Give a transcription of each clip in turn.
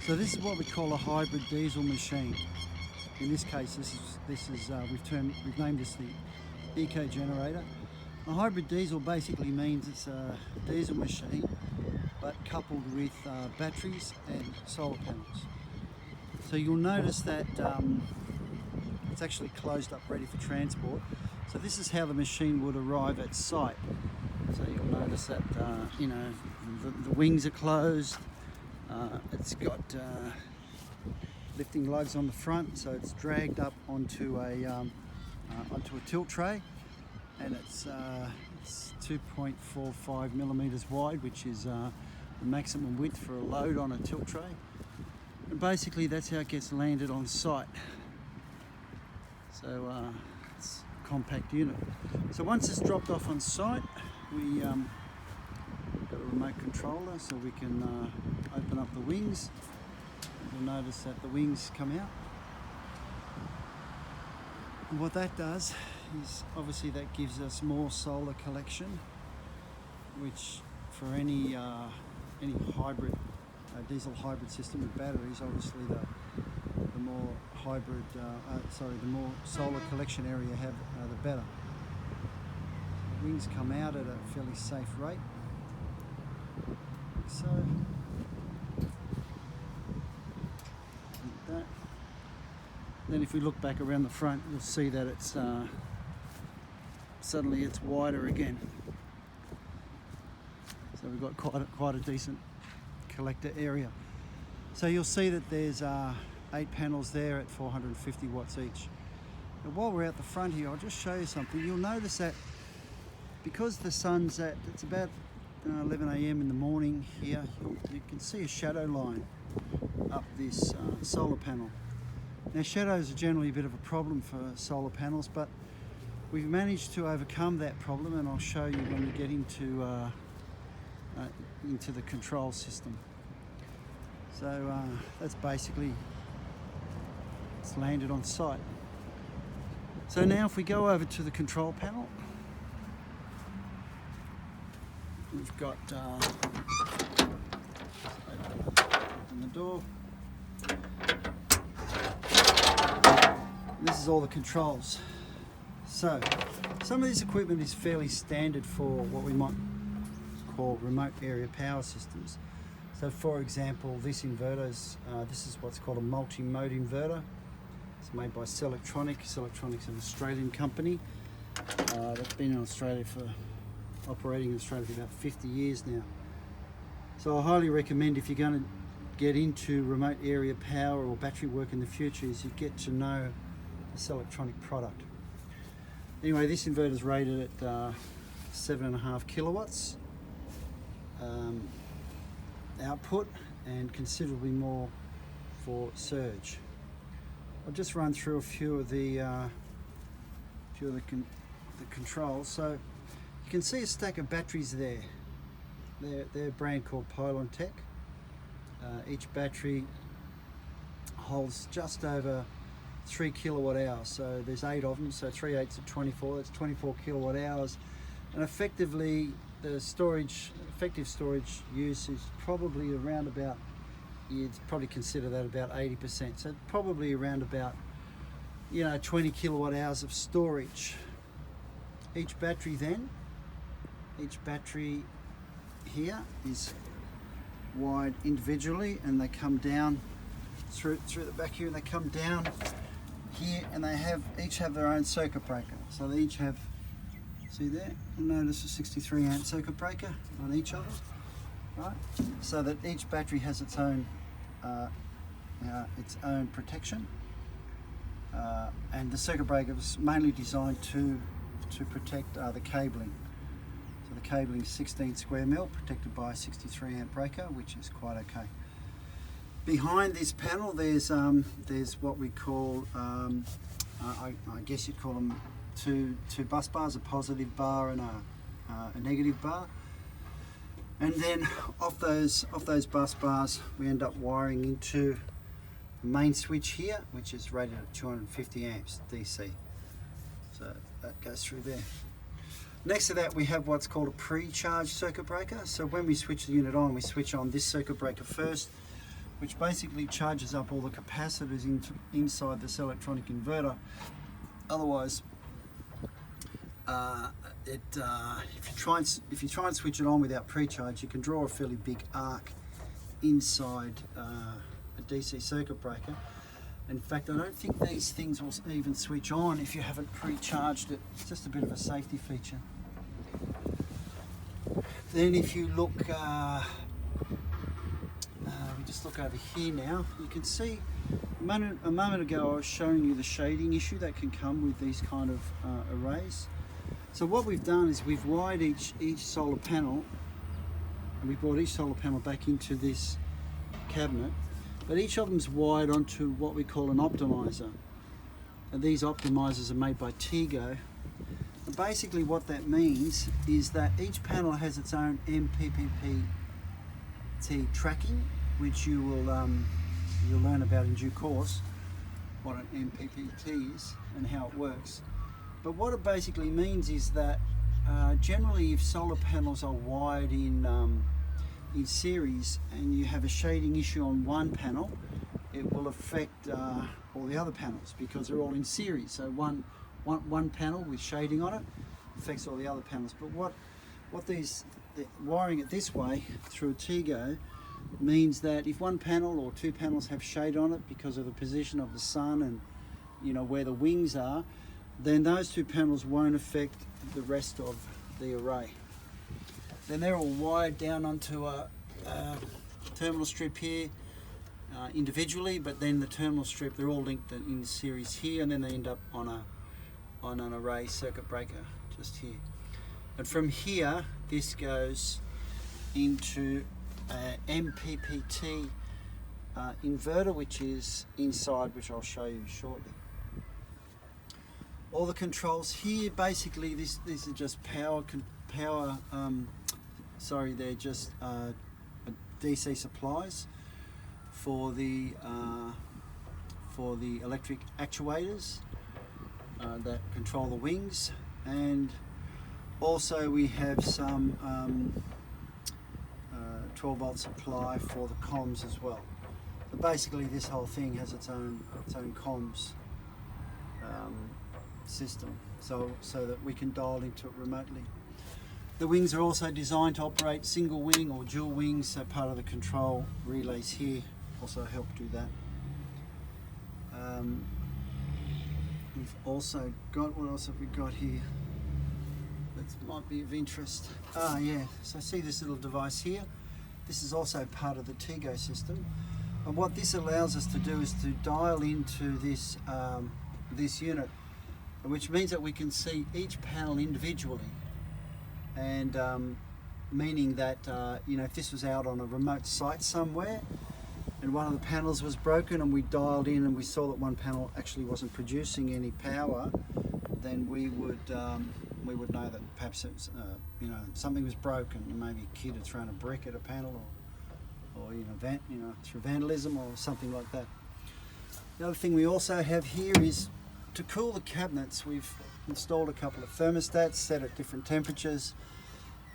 So this is what we call a hybrid diesel machine. In this case, we've named this the eco generator. A hybrid diesel basically means it's a diesel machine, but coupled with batteries and solar panels. So you'll notice that it's actually closed up, ready for transport. So this is how the machine would arrive at site. So you'll notice that the wings are closed. It's got lifting lugs on the front, so it's dragged up onto a tilt tray, and it's 2.45 millimeters wide, which is the maximum width for a load on a tilt tray. And basically that's how it gets landed on site. So it's a compact unit. So once it's dropped off on site, we got a remote controller, so we can open up the wings. You'll notice that the wings come out. And what that does is obviously that gives us more solar collection, which for any hybrid diesel hybrid system with batteries, obviously the more the more solar collection area you have, the better. The wings come out at a fairly safe rate. So like that. Then if we look back around the front, you'll see that it's suddenly it's wider again. So we've got quite a decent collector area. So you'll see that there's 8 panels there at 450 watts each. And while we're out the front here, I'll just show you something. You'll notice that because the sun's it's about 11 a.m. in the morning here, you can see a shadow line up this solar panel. Now shadows are generally a bit of a problem for solar panels, but we've managed to overcome that problem, and I'll show you when we get into the control system. So that's basically, it's landed on site. So now if we go over to the control panel, we've got open the door. This is all the controls. So some of this equipment is fairly standard for what we might call remote area power systems. So for example, this is what's called a multi-mode inverter. It's made by Selectronic. Selectronic's an Australian company that's been in Australia operating in Australia for about 50 years now. So I highly recommend, if you're going to get into remote area power or battery work in the future, is you get to know the Selectronic product. Anyway, this inverter is rated at 7.5 kilowatts output, and considerably more for surge. I'll just run through a few of the controls. So you can see a stack of batteries there. They're a brand called Pylon Tech. Each battery holds just over 3 kilowatt hours. So there's 8 of them, so 3 8s of 24, that's 24 kilowatt hours. And effectively, the effective storage use is probably around about, you'd probably consider that about 80%. So probably around about 20 kilowatt hours of storage. Each battery here is wired individually, and they come down through the back here, and they come down here, and they each have their own circuit breaker. So they each have, see there, you'll notice a 63 amp circuit breaker on each of them, right? So that each battery has its own protection, and the circuit breaker was mainly designed to protect the cabling. So the cabling is 16 square mil, protected by a 63 amp breaker, which is quite okay. Behind this panel, there's what we call, I guess you'd call them two bus bars, a positive bar and a negative bar. And then off those bus bars, we end up wiring into the main switch here, which is rated at 250 amps DC. So that goes through there. Next to that, we have what's called a pre-charge circuit breaker. So when we switch the unit on, we switch on this circuit breaker first, which basically charges up all the capacitors inside this electronic inverter. Otherwise, if you try and switch it on without pre-charge, you can draw a fairly big arc inside a DC circuit breaker. In fact, I don't think these things will even switch on if you haven't pre-charged it. It's just a bit of a safety feature. Then if you look, we just look over here now, you can see a moment ago I was showing you the shading issue that can come with these kind of arrays. So what we've done is we've wired each solar panel, and we brought each solar panel back into this cabinet, but each of them's wired onto what we call an optimizer. And these optimizers are made by Tego. And basically what that means is that each panel has its own MPPT tracking, which you will you'll learn about in due course, what an MPPT is and how it works. But what it basically means is that generally if solar panels are wired in series and you have a shading issue on one panel, it will affect all the other panels because they're all in series. So one panel with shading on it affects all the other panels. But wiring it this way through a Tego means that if one panel or two panels have shade on it because of the position of the sun and where the wings are, then those two panels won't affect the rest of the array. Then they're all wired down onto a terminal strip here individually, but then the terminal strip, they're all linked in series here, and then they end up on an array circuit breaker just here. And from here, this goes into an MPPT inverter, which is inside, which I'll show you shortly. All the controls here, basically, these are just they're just DC supplies for the electric actuators that control the wings, and also we have some 12-volt supply for the comms as well. So basically, this whole thing has its own comms system, so that we can dial into it remotely. The wings are also designed to operate single wing or dual wings, so part of the control relays here also help do that. We've also got, what else have we got here that might be of interest? So see this little device here? This is also part of the Tego system. And what this allows us to do is to dial into this, this unit, which means that we can see each panel individually. And meaning that if this was out on a remote site somewhere and one of the panels was broken and we dialed in and we saw that one panel actually wasn't producing any power, then we would know that perhaps it was, something was broken, and maybe a kid had thrown a brick at a panel, or through vandalism or something like that. The other thing we also have here is to cool the cabinets. We've installed a couple of thermostats set at different temperatures,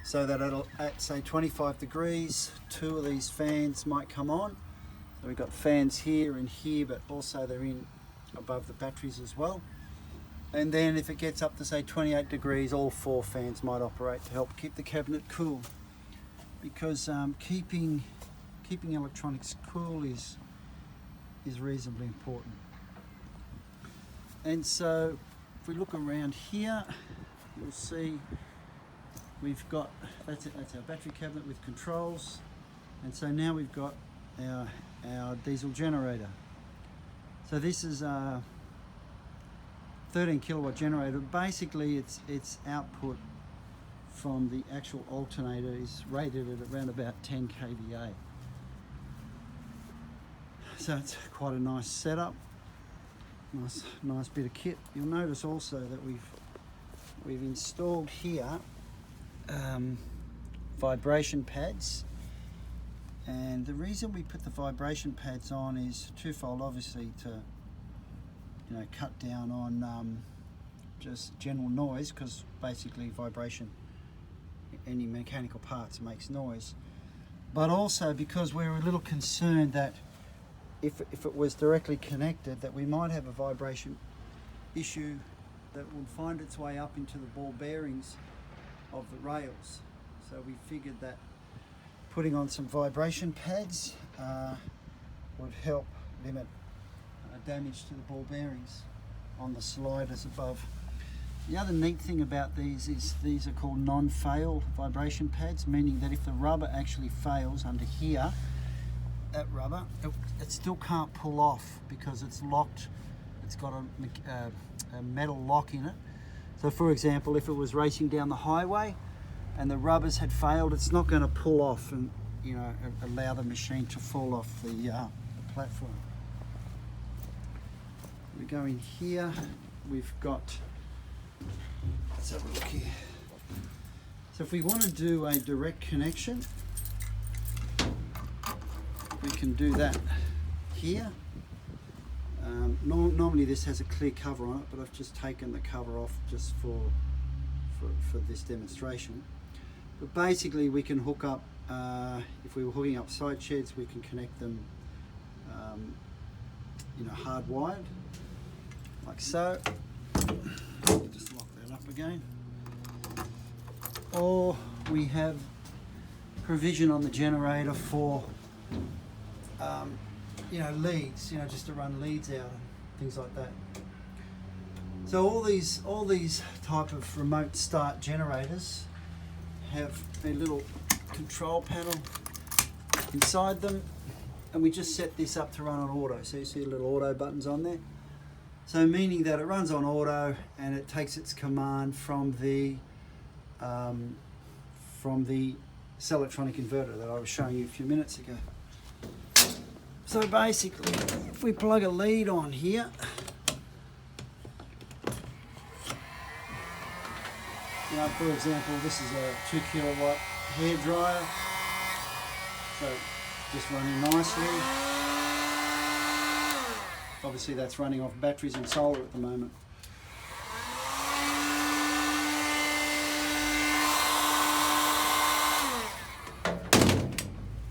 so that at say 25 degrees, two of these fans might come on. So we've got fans here and here, but also they're in above the batteries as well. And then if it gets up to say 28 degrees, all four fans might operate to help keep the cabinet cool. Because keeping electronics cool is reasonably important. And so if we look around here, you'll see we've got, that's our battery cabinet with controls. And so now we've got our diesel generator. So this is a 13 kilowatt generator. Basically its output from the actual alternator is rated at around about 10 kVA. So it's quite a nice setup. Nice bit of kit. You'll notice also that we've installed here vibration pads, and the reason we put the vibration pads on is twofold. Obviously to cut down on just general noise, because basically vibration, any mechanical parts, makes noise, but also because we're a little concerned that if it was directly connected, that we might have a vibration issue that would find its way up into the ball bearings of the rails. So we figured that putting on some vibration pads would help limit damage to the ball bearings on the sliders above. The other neat thing about these is these are called non-fail vibration pads, meaning that if the rubber actually fails under here, that rubber, it still can't pull off because it's locked. It's got a metal lock in it. So for example, if it was racing down the highway and the rubbers had failed, it's not going to pull off and, you know, allow the machine to fall off the platform. We go in here, we've got, let's have a look here. So if we want to do a direct connection, we can do that here. Normally this has a clear cover on it, but I've just taken the cover off just for this demonstration. But basically we can hook up, if we were hooking up side sheds, we can connect them you know, hardwired, like so. Just lock that up again. Or we have provision on the generator for you know, leads, you know, just to run leads out and things like that. So all these type of remote start generators have a little control panel inside them, and we just set this up to run on auto. So you see the little auto buttons on there. So meaning that it runs on auto and it takes its command from the Sellectronic inverter that I was showing you a few minutes ago. So basically, if we plug a lead on here, you know, for example, this is a 2 kilowatt hair dryer, so just running nicely. Obviously that's running off batteries and solar at the moment.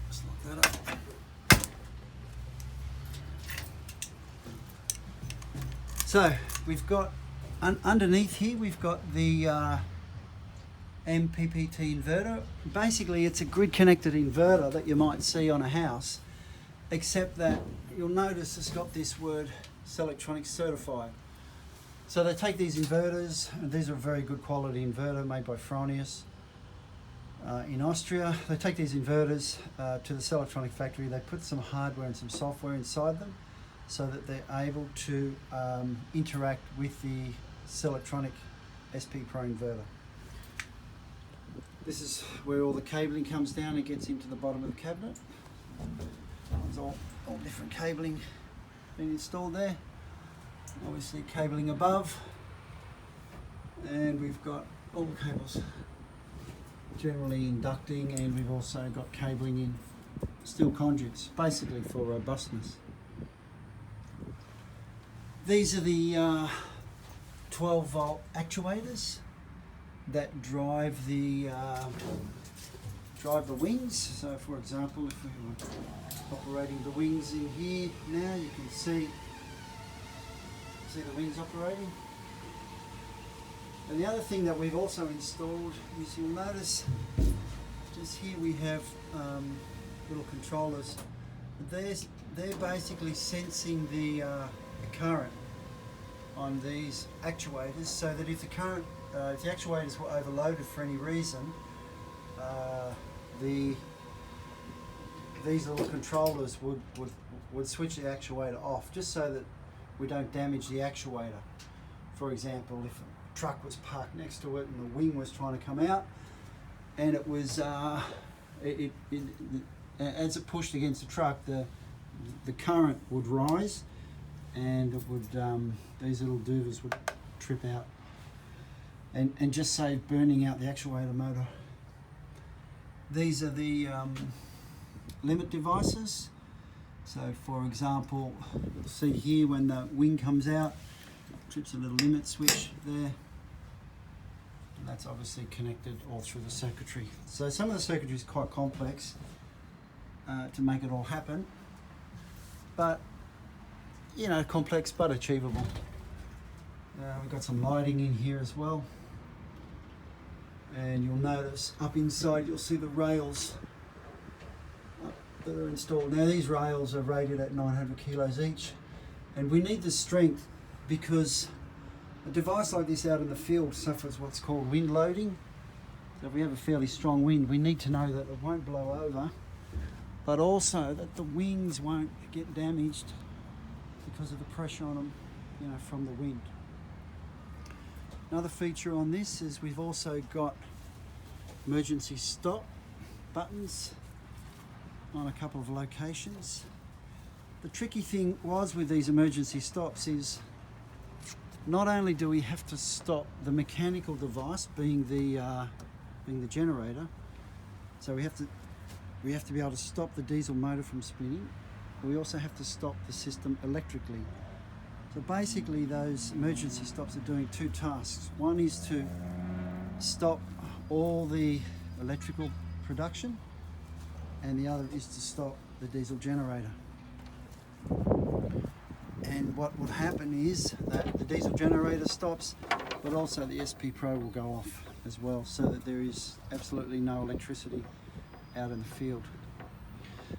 Just lock that up. So we've got underneath here, we've got the MPPT inverter. Basically it's a grid connected inverter that you might see on a house, except that you'll notice it's got this word Sellectronic certified. So they take these inverters, and these are a very good quality inverter made by Fronius in Austria. They take these inverters to the Sellectronic factory, they put some hardware and some software inside them so that they're able to interact with the Sellectronic SP Pro inverter. This is where all the cabling comes down and gets into the bottom of the cabinet. There's all different cabling being installed there. Obviously cabling above, and we've got all the cables generally inducting, and we've also got cabling in steel conduits, basically for robustness. These are the 12 volt actuators that drive the wings. So for example, if we were operating the wings in here now, you can see the wings operating. And the other thing that we've also installed is, you'll notice just here we have little controllers. They're basically sensing the current on these actuators, so that if the current, if the actuators were overloaded for any reason, these little controllers would switch the actuator off, just so that we don't damage the actuator. For example, if a truck was parked next to it and the wing was trying to come out, and it was as it pushed against the truck, the current would rise, and it would these little doovers would trip out and just save burning out the actuator motor. These are the limit devices. So for example, you'll see here when the wing comes out, it trips a little limit switch there. And that's obviously connected all through the circuitry. So some of the circuitry is quite complex to make it all happen. but you know, complex but achievable. We've got some lighting in here as well, and you'll notice up inside you'll see the rails that are installed. Now these rails are rated at 900 kilos each, and we need the strength because a device like this out in the field suffers what's called wind loading. So if we have a fairly strong wind, we need to know that it won't blow over, but also that the wings won't get damaged because of the pressure on them, you know, from the wind. Another feature on this is we've also got emergency stop buttons on a couple of locations. The tricky thing was with these emergency stops is not only do we have to stop the mechanical device, being the generator, so we have to be able to stop the diesel motor from spinning. We also have to stop the system electrically. So basically those emergency stops are doing two tasks. One is to stop all the electrical production, and the other is to stop the diesel generator. And what will happen is that the diesel generator stops, but also the SP Pro will go off as well, so that there is absolutely no electricity out in the field.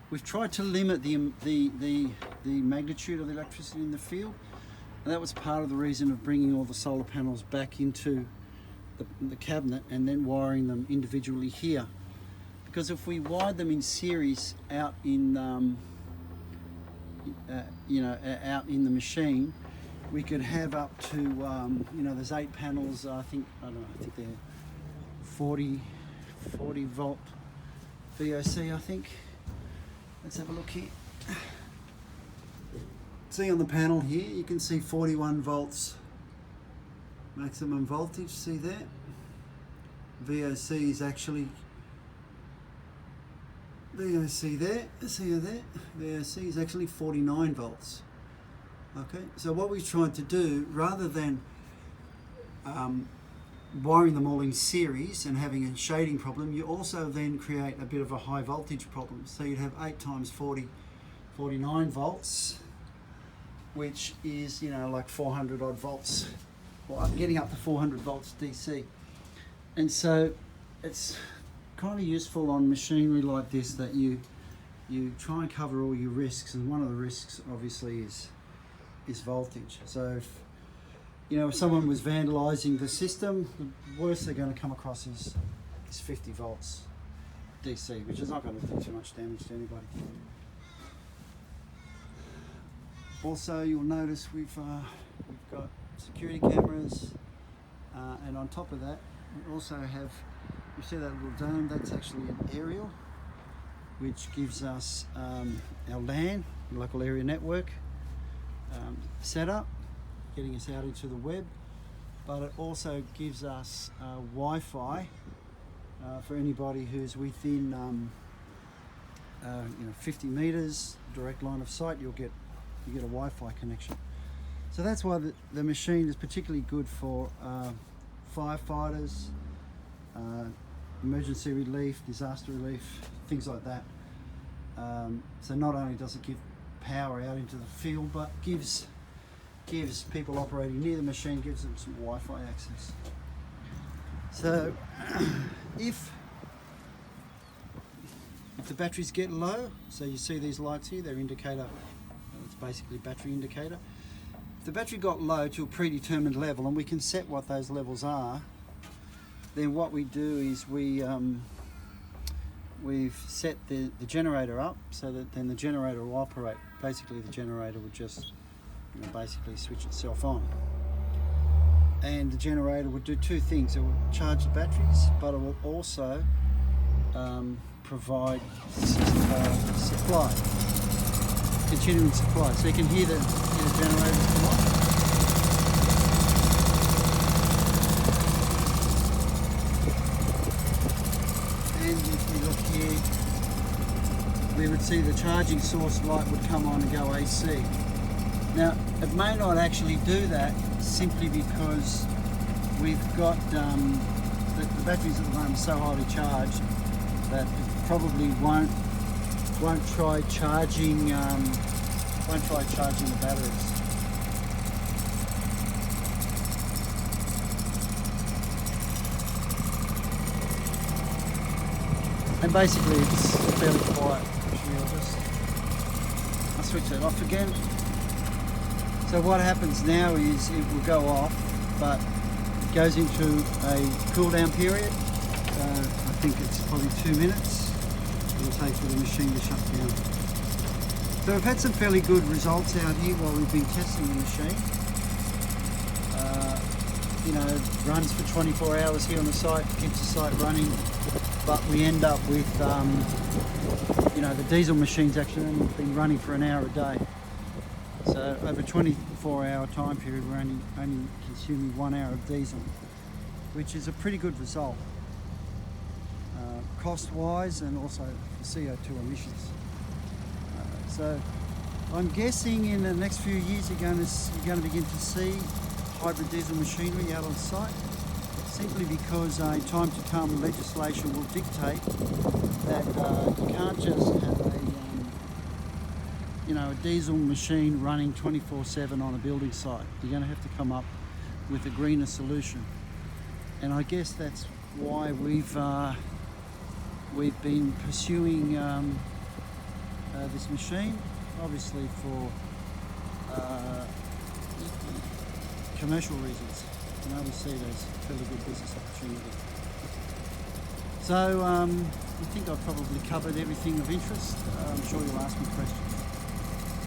We've tried to limit the magnitude of the electricity in the field, and that was part of the reason of bringing all the solar panels back into the cabinet and then wiring them individually here. Because if we wired them in series out in out in the machine, we could have up to there's 8 panels. I think they're 40 volt VOC. I think. Let's have a look here. See on the panel here, you can see 41 volts maximum voltage. See there? VOC is actually VOC there. See there? VOC is actually 49 volts. Okay, so what we tried to do, rather than wiring them all in series and having a shading problem, you also then create a bit of a high voltage problem. So you'd have 8 times 40, 49 volts, which is, like 400 odd volts, or getting up to 400 volts DC. And so it's kind of useful on machinery like this that you try and cover all your risks, and one of the risks obviously is voltage. So if someone was vandalising the system, the worst they're going to come across is 50 volts DC, which is not going to do too much damage to anybody. Also, you'll notice we've got security cameras, and on top of that, we also have, you see that little dome, that's actually an aerial, which gives us our LAN, local area network, setup, getting us out into the web, but it also gives us Wi-Fi for anybody who's within 50 meters direct line of sight. You get a Wi-Fi connection. So that's why the machine is particularly good for firefighters, emergency relief, disaster relief, things like that. So not only does it give power out into the field, but gives people operating near the machine, gives them some Wi-Fi access. So if the batteries get low, so you see these lights here, they're indicator, it's basically battery indicator. If the battery got low to a predetermined level, and we can set what those levels are, then what we do is we've set the generator up so that then the generator will operate. Basically the generator would just basically switch itself on, and the generator would do two things. It will charge the batteries, but it will also provide supply, continuing supply. So you can hear the generators come on. And if we look here, we would see the charging source light would come on and go AC. Now, it may not actually do that simply because we've got the batteries at the moment so highly charged that it probably won't try charging won't try charging the batteries. And basically it's fairly quiet. Actually, I'll switch that off again. So what happens now is it will go off, but it goes into a cool down period. I think it's probably 2 minutes. It'll take for the machine to shut down. So we've had some fairly good results out here while we've been testing the machine. You know, it runs for 24 hours here on the site, keeps the site running, but we end up with, you know, the diesel machine's actually only been running for an hour a day. So over a 24-hour time period, we're only consuming 1 hour of diesel, which is a pretty good result, cost-wise and also for CO2 emissions. So I'm guessing in the next few years you're going to begin to see hybrid diesel machinery out on site, simply because in time to come legislation will dictate that you can't just have a diesel machine running 24/7 on a building site. You're going to have to come up with a greener solution, and I guess that's why we've been pursuing this machine, obviously for commercial reasons. You know, we see it as a fairly good business opportunity. So I think I've probably covered everything of interest. I'm sure you'll ask me questions.